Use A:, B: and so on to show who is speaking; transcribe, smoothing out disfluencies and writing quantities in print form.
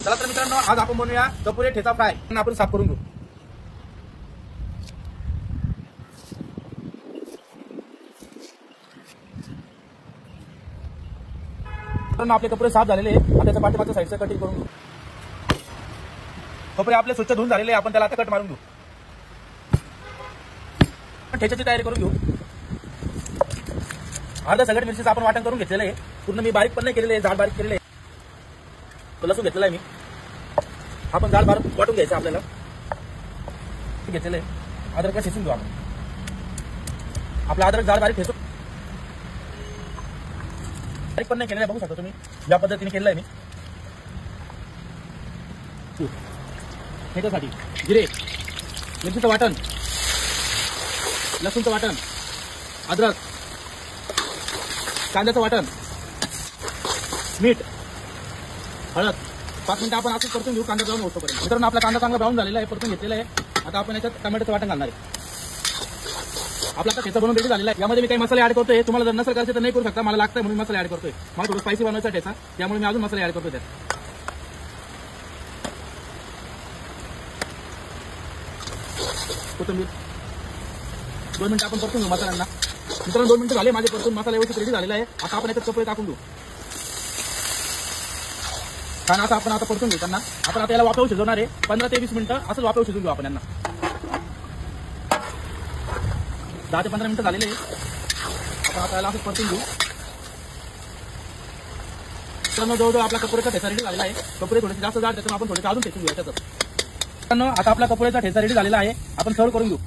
A: चला तर मित्रांनो, आज आपण बनवूया कपुरे ठेचा फ्राय. आपण साफ करून घेऊ. आपले कपडे साफ झालेले आहे. आता त्याच्या पाठीमागच्या साईडचं कटिंग करून घेऊ. कपडे आपले स्वच्छ धुवून झालेले आहे. आपण त्याला आता कट मारून घेऊ. ठेच्याची तयारी करून घेऊ. अर्धा सगळ्यात मिरचीचं आपण वाटण करून घेतलेलं आहे. पूर्ण मी बारीक पण नाही केलेले आहे, जाड बारीक केलेले आहे. लसूण घेतलेला आहे मी. आपण जाड बारीक वाटून घ्यायचं आपल्याला. घेतलेलं आहे. अद्रक ठेचून घेऊ आपण. आपला अद्रक जाड बारीक ठेचून बारीक पण नाही केलेलं आहे. बघू शकता तुम्ही या पद्धतीने केलेलं आहे मी. ठेच्यासाठी जिरे, मिरचीचं वाटण, लसूणचं वाटण, अद्रक, कांद्याचं वाटण, मीठ, हळद. 5 मिनिटं आपण असं परतून घेऊ. कांदा ब्राऊन होतोपर्यंत. मित्रांनो, आपला कांदा चांगला ब्राऊन झालेला आहे, परतून घेतलेला आहे. आता आपण याच्यात टोमॅटोचं वाटण घालणार आहे. आपला आता ठेचा बनवून रेडी झालेला आहे. यामध्ये मी काही मसाले ऍड करतोय. तुम्हाला जर नसेल करायचे तर नाही करू शकता. मला लागतं म्हणून मसाले ऍड करतोय. मला थोडं स्पायसी बनवायचा ठेचा, त्यामुळे मी अजून मसाले ऍड करतोय त्यात. कोथिंबीर 2 मिनिटं आपण परतून घेऊ मसाल्यांना. मित्रांनो, 2 मिनिटं झाले माझे परतून. मसाला व्यवस्थित रेडी झालेला आहे. आता आपण याच्यात कपडे टाकून घेऊ. छान असं आपण आता परतून घेऊ त्यांना. आपण आता याला वाफेवर शिजवणार आहे. 15 ते 20 मिनिटं असंच वाफेवर शिजवून घेऊ आपण यांना. 10 ते 15 मिनिटं झालेले आहे. आपण आता याला असंच परतून घेऊ. मित्रांनो, जवळजवळ आपला कपड्याचा ठेचा रेडी झालेला आहे. कपडे थोडेसे जास्त जाड, त्याच्यामुळे आपण थोडेसे अजून ठेचून घेऊ त्याच्यात. मित्रांनो, आता आपला कपड्याचा ठेचा रेडी झालेला आहे. आपण सर्व करून घेऊ.